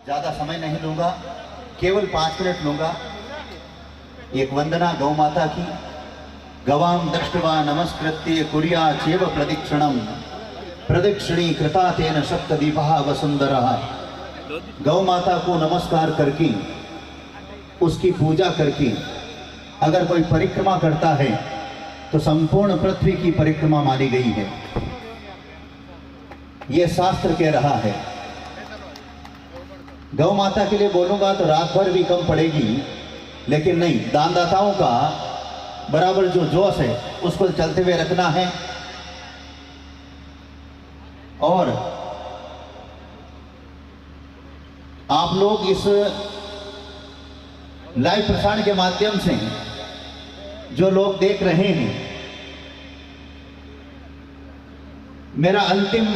ज़्यादा समय नहीं लूँगा, केवल 5 मिनट लूँगा। एक वंदना गौ माता की। गवाम दृष्ट्वा नमस्कृत्य कुर्या चेव प्रदक्षिणम प्रदक्षिणी कृता तेन सप्तदीपः वसुंधरः। गौ माता को नमस्कार करके, उसकी पूजा करके अगर कोई परिक्रमा करता है तो संपूर्ण पृथ्वी की परिक्रमा मानी गई है, यह शास्त्र कह रहा है। गौ माता के लिए बोलूंगा तो रात भर भी कम पड़ेगी, लेकिन नहीं, दानदाताओं का बराबर जो जोश है उसको चलते हुए रखना है। और आप लोग इस लाइव प्रसारण के माध्यम से जो लोग देख रहे हैं, मेरा अंतिम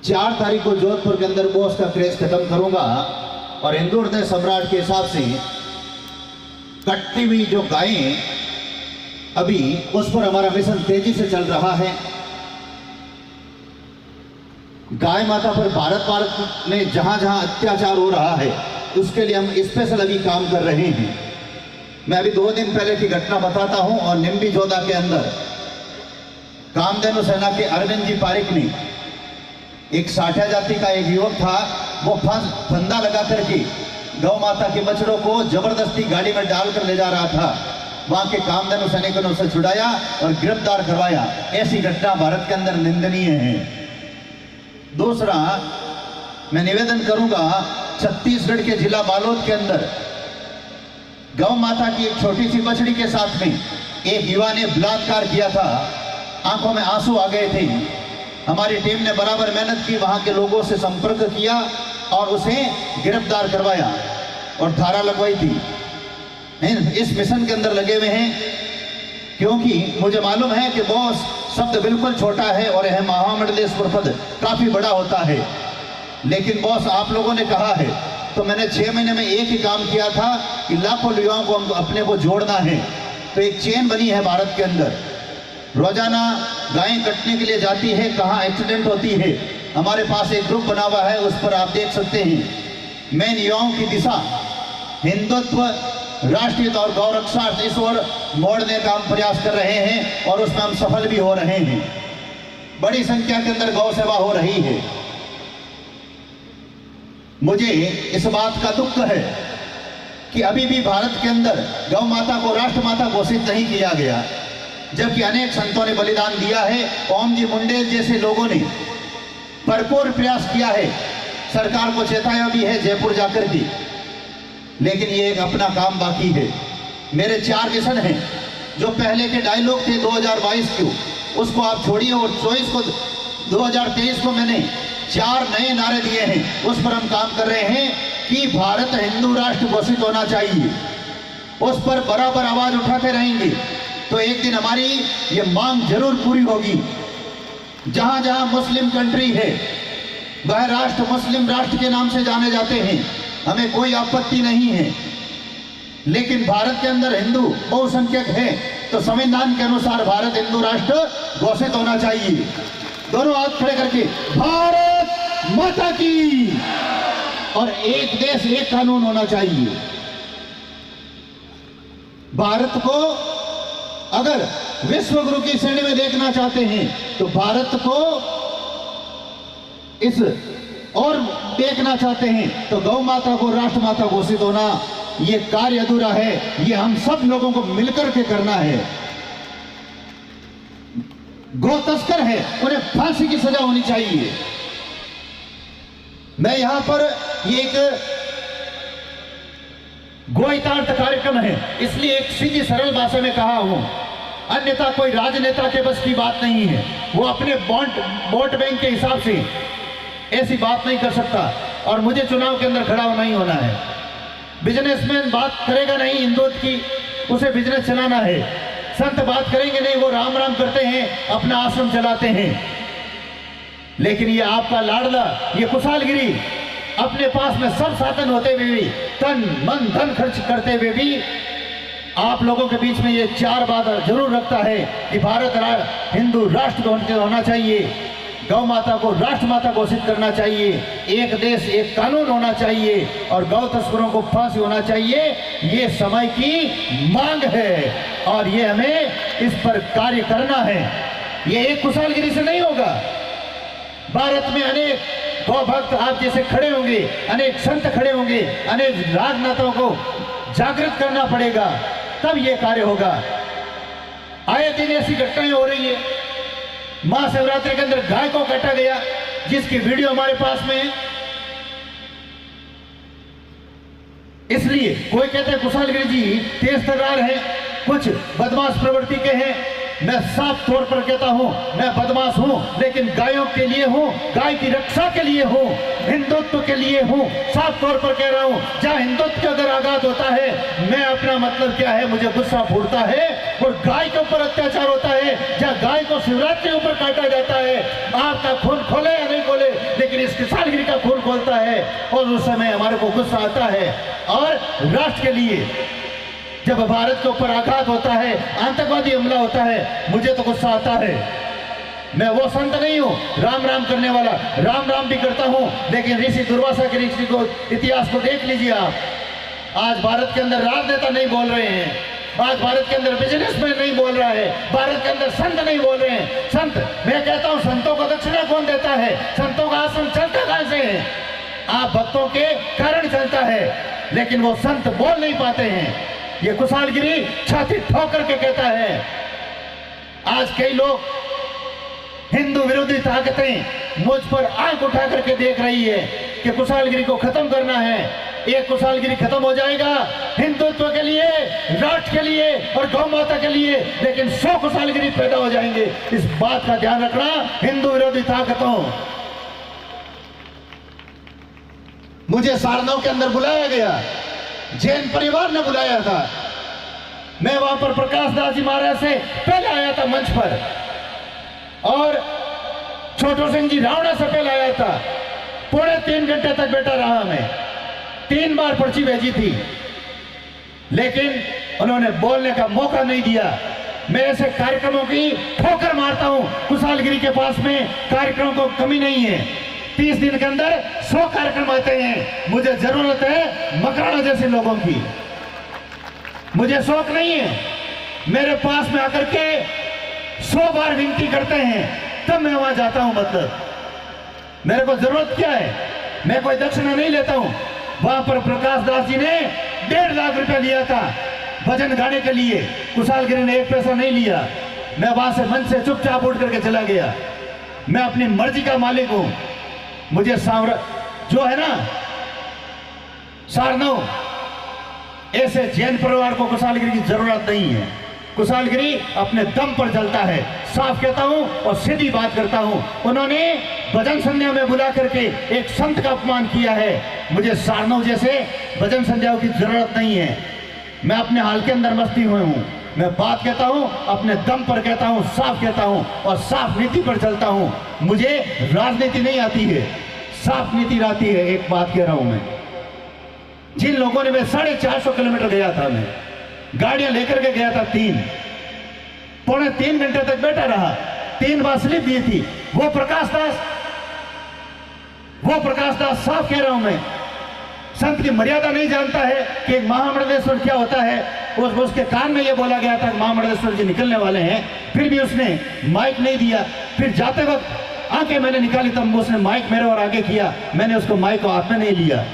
4 तारीख को जोधपुर के अंदर बोस का क्रेज खत्म करूंगा और हिंदू हृदय सम्राट के हिसाब से कटती हुई जो गायें अभी, उस पर हमारा मिशन तेजी से चल रहा है। गाय माता पर भारत में जहां जहां अत्याचार हो रहा है उसके लिए हम स्पेशल अभी काम कर रहे हैं। मैं अभी 2 दिन पहले की घटना बताता हूं। और निम्बी जोधा के अंदर कामधेनु सेना के अरविंद जी पारिक ने, एक साठिया जाति का एक युवक था, वो फंदा लगा करके गौ माता के बछड़ों को जबरदस्ती गाड़ी में डालकर ले जा रहा था। वहां के कामधेनु सैनिकों ने उसे छुड़ाया और गिरफ्तार करवाया। ऐसी घटना भारत के अंदर निंदनीय है। दूसरा, मैं निवेदन करूंगा, छत्तीसगढ़ के जिला बालोद के अंदर गौ माता की एक छोटी सी बछड़ी के साथ में एक युवा ने बलात्कार किया था। आंखों में आंसू आ गए थे। हमारी टीम ने बराबर मेहनत की, वहां के लोगों से संपर्क किया और उसे गिरफ्तार करवाया और धारा लगवाई थी। इस मिशन के अंदर लगे हुए हैं क्योंकि मुझे मालूम है कि बॉस शब्द बिल्कुल छोटा है और यह महामंडलेश्वर पद काफी बड़ा होता है, लेकिन बॉस आप लोगों ने कहा है तो मैंने 6 महीने में एक ही काम किया था कि लाखों युवाओं को अपने को जोड़ना है। तो एक चेन बनी है भारत के अंदर। रोजाना गायें कटने के लिए जाती है, कहाँ एक्सीडेंट होती है। हमारे पास एक ग्रुप बना हुआ है, उस पर आप देख सकते हैं। मेन युवाओं की दिशा हिंदुत्व, राष्ट्रीयता और गौ रक्षा इस ओर मोड़ने का हम प्रयास कर रहे हैं और उसमें हम सफल भी हो रहे हैं। बड़ी संख्या के अंदर गौ सेवा हो रही है। मुझे इस बात का दुख है कि अभी भी भारत के अंदर गौ माता को राष्ट्रमाता घोषित नहीं किया गया, जबकि अनेक संतों ने बलिदान दिया है। ओम जी मुंडेल जैसे लोगों ने भरपूर प्रयास किया है, सरकार को चेताया भी है जयपुर जाकर की, लेकिन ये एक अपना काम बाकी है। मेरे 4 मिशन हैं। जो पहले के डायलॉग थे 2022 के, उसको आप छोड़िए और 2023 को मैंने 4 नए नारे दिए हैं। उस पर हम काम कर रहे हैं कि भारत हिंदू राष्ट्र घोषित होना चाहिए। उस पर बराबर आवाज उठाते रहेंगे तो एक दिन हमारी ये मांग जरूर पूरी होगी। जहां जहां मुस्लिम कंट्री है वह राष्ट्र मुस्लिम राष्ट्र के नाम से जाने जाते हैं, हमें कोई आपत्ति नहीं है, लेकिन भारत के अंदर हिंदू बहुसंख्यक है तो संविधान के अनुसार भारत हिंदू राष्ट्र घोषित होना चाहिए। दोनों हाथ खड़े करके भारत माता की, और एक देश एक कानून होना चाहिए। भारत को अगर विश्व गुरु की श्रेणी में देखना चाहते हैं तो भारत को इस और देखना चाहते हैं तो गौ माता को राष्ट्रमाता घोषित होना ये कार्य अधूरा है। ये हम सब लोगों को मिलकर के करना है। गौ तस्कर है, उन्हें फांसी की सजा होनी चाहिए। मैं यहां पर ये एक गोहितार्थ कार्यक्रम है, इसलिए एक सीधी सरल भाषा में कहा हूं। अन्यथा कोई राजनेता के बस की बात नहीं है। वो अपने वोट बैंक के हिसाब से ऐसी बात नहीं कर सकता और मुझे चुनाव के अंदर खड़ा नहीं होना है। बिजनेसमैन बात करेगा नहीं हिंदुत्व की, उसे बिजनेस चलाना है। संत बात करेंगे नहीं, वो राम राम करते हैं, अपना आश्रम चलाते हैं। लेकिन ये आपका लाडला, ये कुशालगिरी अपने पास में सब साधन होते हुए भी, तन मन धन खर्च करते हुए भी आप लोगों के बीच में ये 4 बात जरूर रखता है कि भारत हिंदू राष्ट्र होना चाहिए। गौ माता को राष्ट्र माता घोषित करना चाहिए, एक देश एक कानून होना चाहिए और गौ तस्करों को फांसी होना चाहिए। ये समय की मांग है और ये हमें इस पर कार्य करना है। ये एक कुशालगिरी से नहीं होगा। भारत में अनेक गौ भक्त आप जैसे खड़े होंगे, अनेक संत खड़े होंगे, अनेक राजनेताओं को जागृत करना पड़ेगा, तब ये कार्य होगा। आए दिन ऐसी घटनाएं हो रही है। महाशिवरात्रि के अंदर गाय को काटा गया, जिसकी वीडियो हमारे पास में है। इसलिए कोई कहते हैं कुशालगिरी जी तेज तर्रार है, कुछ बदमाश प्रवृत्ति के हैं। मैं साफ तौर पर कहता हूं, मैं बदमाश हूं लेकिन गायों के लिए हूं, गाय की रक्षा के लिए हूं, हिंदुत्व के लिए हूं। साफ तौर पर कह रहा हूं, जहां हिंदुत्व का अगर आघात होता है, मैं अपना मतलब क्या है, मुझे गुस्सा फूटता है और गाय के ऊपर अत्याचार होता है, जहां गाय को शिवरात्रि के ऊपर काटा जाता है। आपका खून खोले या नहीं खोले, लेकिन इस कुशालगिरी का खून खोलता है और उस समय हमारे को गुस्सा आता है। और राष्ट्र के लिए जब भारत के ऊपर आघात होता है, आतंकवादी हमला होता है, मुझे तो गुस्सा आता है। मैं वो संत नहीं हूं राम राम करने वाला, राम राम भी करता हूं, लेकिन ऋषि दुर्वासा के ऋषि को इतिहास को देख लीजिए आप। आज भारत के अंदर राजनेता नहीं बोल रहे हैं, आज भारत के अंदर बिजनेसमैन नहीं बोल रहा है, भारत के अंदर संत नहीं बोल रहे हैं। संत, मैं कहता हूं संतों को दक्षिणा कौन देता है? संतों का आश्रम चलता कहां से है? आप भक्तों के कारण चलता है, लेकिन वो संत बोल नहीं पाते हैं। ये कुशालगिरी छाती ठोक करके कहता है। आज कई लोग हिंदू विरोधी ताकतें मुझ पर आंख उठा करके देख रही है कि कुशालगिरी को खत्म करना है। एक कुशालगिरी खत्म हो जाएगा हिंदुत्व के लिए, राष्ट्र के लिए और गौ माता के लिए, लेकिन 100 कुशालगिरी पैदा हो जाएंगे। इस बात का ध्यान रखना हिंदू विरोधी ताकतों। मुझे सारनाथ के अंदर बुलाया गया, जैन परिवार ने बुलाया था। मैं वहां पर प्रकाश दास जी महाराज से पहले आया था मंच पर, और छोटू सिंह जी रावणा से पहले आया था। 3.5 घंटे तक बैठा रहा मैं, 3 बार पर्ची भेजी थी, लेकिन उन्होंने बोलने का मौका नहीं दिया। मैं ऐसे कार्यक्रमों की ठोकर मारता हूं। कुशालगिरी के पास में कार्यक्रमों को कमी नहीं है। 30 दिन के अंदर 100 कार्यक्रम आते हैं। मुझे जरूरत है मकराना जैसे लोगों की, मुझे शौक नहीं है। मेरे पास में आकर के 100 बार विनती करते हैं, तब मैं वहां जाता हूं। मतलब मेरे को जरूरत क्या है? मैं कोई दक्षिणा नहीं लेता हूं। वहां पर प्रकाश दास जी ने 1.5 लाख रुपया लिया था भजन गाने के लिए, कुशालगिरी ने 1 पैसा नहीं लिया। मैं वहां से मंच से चुपचाप उठ करके चला गया। मैं अपनी मर्जी का मालिक हूं। मुझे जो है ना सारनाथ, ऐसे जैन परिवार को कुशालगिरी की जरूरत नहीं है। कुशालगिरी अपने दम पर चलता है, साफ कहता हूं और सीधी बात करता हूं। उन्होंने भजन संध्या में बुला करके एक संत का अपमान किया है। मुझे सारनाथ जैसे भजन संध्याओं की जरूरत नहीं है। मैं अपने हाल के अंदर मस्ती हुए हूं। मैं बात कहता हूं, अपने दम पर कहता हूं, साफ कहता हूं और साफ नीति पर चलता हूं। मुझे राजनीति नहीं आती है, साफ नीति आती है। एक बात कह रहा हूं मैं, जिन लोगों ने, मैं 450 किलोमीटर गया था, मैं गाड़ियां लेकर के गया था, 3 घंटे तक बैठा रहा, 3 बार स्लिप दी थी। वो प्रकाश दास साफ कह रहा हूं मैं, संत की मर्यादा नहीं जानता है कि महामंडलेश्वर क्या होता है। उसके कान में ये बोला गया था कि महामंडलेश्वर जी निकलने वाले हैं, फिर भी उसने माइक नहीं दिया। फिर जाते वक्त आंखें मैंने निकाली, तब उसने माइक मेरे और आगे किया, मैंने उसको माइक को हाथ में नहीं लिया।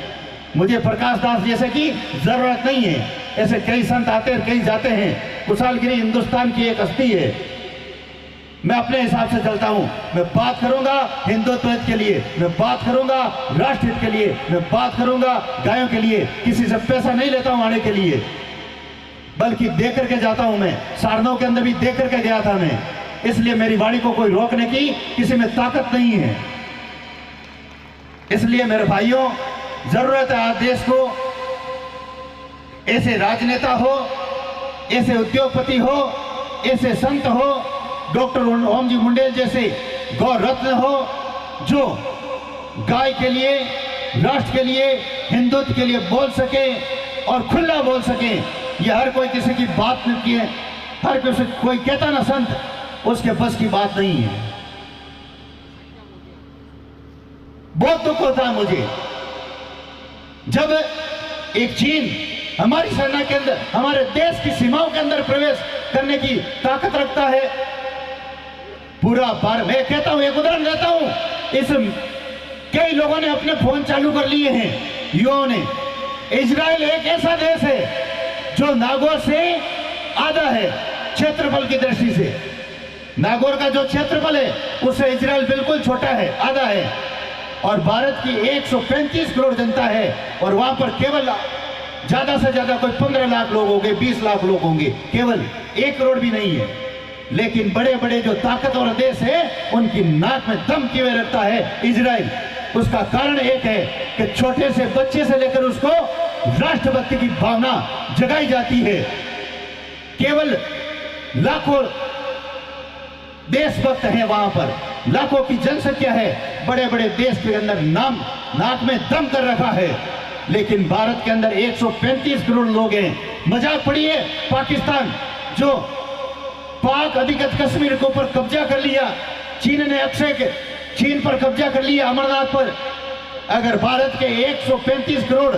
मुझे प्रकाश दास जैसे की जरूरत नहीं है। ऐसे कई संत आते हैं, कई जाते हैं। कुशालगिरी हिंदुस्तान की एक हस्ती है। मैं अपने हिसाब से चलता हूं। मैं बात करूंगा हिंदुत्व के लिए, मैं बात करूंगा राष्ट्र के लिए, मैं बात करूंगा गायों के लिए। किसी से पैसा नहीं लेता हूं आने के लिए, बल्कि दे करके जाता हूं। मैं सारनाथ के अंदर भी दे करके गया था मैं, इसलिए मेरी वाणी को कोई रोकने की किसी में ताकत नहीं है। इसलिए मेरे भाइयों, जरूरत है आज देश को ऐसे राजनेता हो, ऐसे उद्योगपति हो, ऐसे संत हो, डॉक्टर ओम जी मुंडेल जैसे गौ रत्न हो, जो गाय के लिए, राष्ट्र के लिए, हिंदुत्व के लिए बोल सके और खुला बोल सके। ये हर कोई किसी की बात नहीं की है, हर कोई कहता ना संत, उसके बस की बात नहीं है। बहुत दुख होता है मुझे जब एक चीन हमारी सेना के अंदर, हमारे देश की सीमाओं के अंदर प्रवेश करने की ताकत रखता है। पूरा भारत, मैं कहता हूं, एक उदाहरण देता हूं, इस कई लोगों ने अपने फोन चालू कर लिए हैं युवाओं ने। इजराइल एक ऐसा देश है जो नागौर से आधा है क्षेत्रफल की दृष्टि से। नागौर का जो क्षेत्रफल है उससे इजराइल बिल्कुल छोटा है, आधा है। और भारत की 135 करोड़ जनता है और वहां पर केवल ज्यादा से ज्यादा कोई 15 लाख लोग होंगे, 20 लाख लोग होंगे, केवल 1 करोड़ भी नहीं है। लेकिन बड़े बड़े जो ताकतवर देश है उनकी नाक में दम किए रखता है इजराइल। उसका कारण एक है कि छोटे से बच्चे से लेकर उसको राष्ट्रभक्ति की भावना जगाई जाती है। केवल लाखों देशभक्त हैं वहां पर, लाखों की जनसंख्या है, बड़े बड़े देश के अंदर नाम नाक में दम कर रखा है। लेकिन भारत के अंदर 135 करोड़ लोग हैं। मजाक पड़िए, पाकिस्तान जो पाक अधिकृत कश्मीर के ऊपर कब्जा कर लिया, चीन ने चीन पर कब्जा कर लिया अमरनाथ पर। अगर भारत के 135 करोड़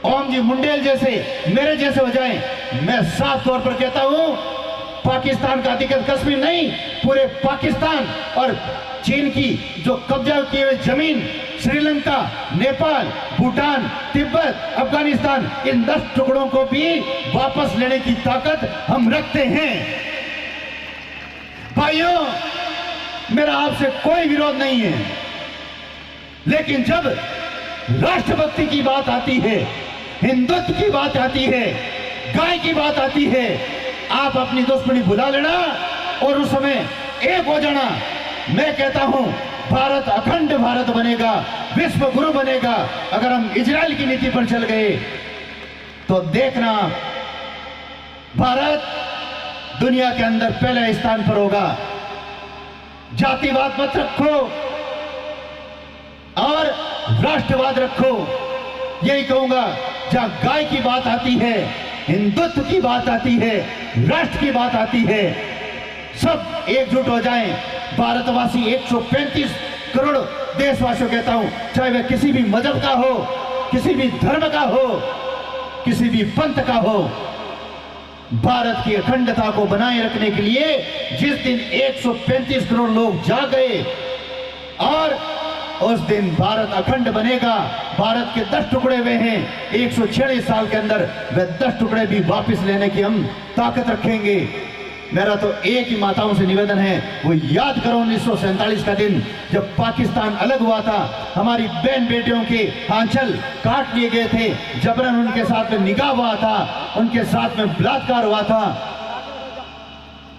ओम जी मुंडेल जैसे, मेरे जैसे हो जाएं, मैं साफ तौर पर कहता हूं पाकिस्तान का अधिकृत कश्मीर नहीं, पूरे पाकिस्तान और चीन की जो कब्जा किए हुए जमीन, श्रीलंका, नेपाल, भूटान, तिब्बत, अफगानिस्तान, इन 10 टुकड़ों को भी वापस लेने की ताकत हम रखते हैं। भाइयों, मेरा आपसे कोई विरोध नहीं है, लेकिन जब राष्ट्रभक्ति की बात आती है, हिंदुत्व की बात आती है, गाय की बात आती है, आप अपनी दुश्मनी भुला लेना और उस समय एक हो जाना। मैं कहता हूं भारत अखंड भारत बनेगा, विश्व गुरु बनेगा। अगर हम इजराइल की नीति पर चल गए तो देखना भारत दुनिया के अंदर पहले स्थान पर होगा। जातिवाद मत रखो और राष्ट्रवाद रखो। यही कहूंगा, जहां गाय की बात आती है, हिंदुत्व की बात आती है, राष्ट्र की बात आती है, सब एकजुट हो जाएं। भारतवासी 135 करोड़ देशवासियों कहता हूं, चाहे वह किसी भी मजहब का हो, किसी भी धर्म का हो, किसी भी पंथ का हो, भारत की अखंडता को बनाए रखने के लिए जिस दिन 135 करोड़ लोग जाग गए और उस दिन भारत अखंड बनेगा। भारत के 10 टुकड़े हुए हैं, 146 साल के अंदर वह 10 टुकड़े भी वापस लेने की हम ताकत रखेंगे। मेरा तो एक ही माताओं से निवेदन है, वो याद करो 1947 का दिन जब पाकिस्तान अलग हुआ था, हमारी बहन बेटियों के आंचल काट लिए गए थे, जबरन उनके साथ में निकाह हुआ था, उनके साथ में बलात्कार हुआ था।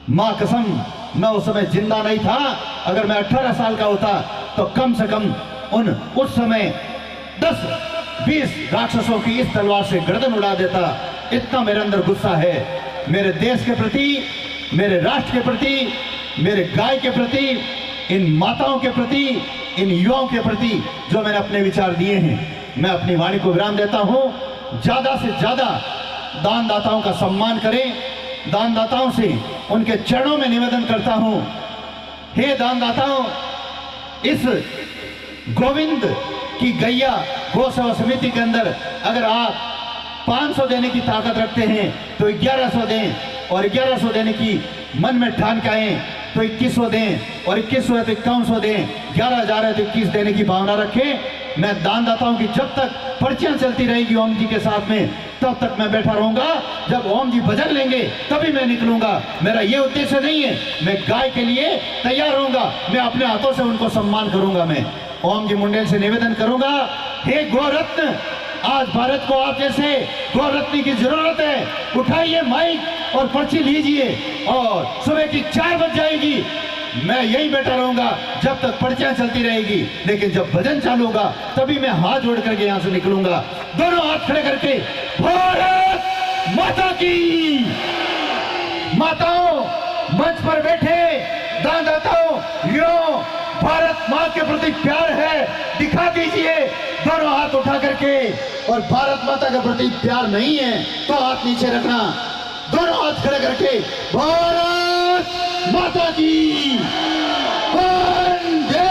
मां कसम, मैं उस समय जिंदा नहीं था। अगर मैं 18 साल का होता तो कम से कम उस समय 10-20 राक्षसों की इस तलवार से गर्दन उड़ा देता। इतना मेरे अंदर गुस्सा है, मेरे देश के प्रति, मेरे राष्ट्र के प्रति, मेरे गाय के प्रति, इन माताओं के प्रति, इन युवाओं के प्रति जो मैंने अपने विचार दिए हैं। मैं अपनी वाणी को विराम देता हूं। ज्यादा से ज्यादा दानदाताओं का सम्मान करें। दानदाताओं से उनके चरणों में निवेदन करता हूं, हे दानदाताओं, इस गोविंद की गैया गौ सेवा समिति के अंदर अगर आप 500 देने की ताकत रखते हैं तो 1100 दें, और 1100 देने की मन में ठान के आए तो 2100 दें, और 2100 है तो 5100 दें, 11,000 है तो 21 देने की भावना रखें। मैं दानदाताओं की जब तक पर्चियां चलती रहेगी ओम जी के साथ में, तब तक मैं बैठा रहूंगा। जब ओम जी भजन लेंगे तभी मैं निकलूंगा। मेरा ये उद्देश्य नहीं है, मैं गाय के लिए तैयार रहूंगा, मैं अपने हाथों से उनको सम्मान करूंगा। मैं ओम जी मुंडेल से निवेदन करूंगा, हे गौरत्न, आज भारत को आप जैसे गौरत्न की जरूरत है। उठाइए माइक और पर्ची लीजिए, और सुबह की 4 बज जाएगी, मैं यही बैठा रहूंगा जब तक पर्चियां चलती रहेगी। लेकिन जब भजन चालू होगा तभी मैं हाथ जोड़ करके यहां से निकलूंगा, दोनों हाथ खड़े करके, भारत माता की। माताओं, मंच पर बैठे दानदाताओं, यो भारत मां के प्रति प्यार है, दिखा दीजिए दोनों हाथ उठा करके। और भारत माता के प्रति प्यार नहीं है तो हाथ नीचे रखना, दोनों हाथ खड़े करके, भारत माता की। वंदे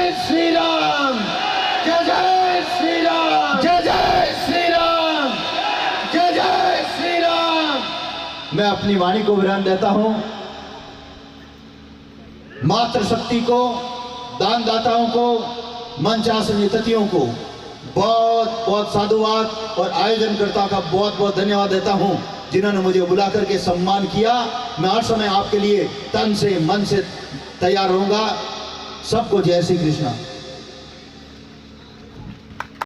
जय श्री राम, जय जय श्री राम, जय जय श्री राम, जय जय श्री राम। मैं अपनी वाणी को विराम देता हूं। मातृशक्ति को, दानदाताओं को, मंच आसन अतिथियों को बहुत बहुत साधुवाद और आयोजनकर्ता का बहुत बहुत धन्यवाद देता हूं, जिन्होंने मुझे बुला करके सम्मान किया। मैं हर समय आपके लिए तन से मन से तैयार रहूंगा। सबको जय श्री कृष्णा।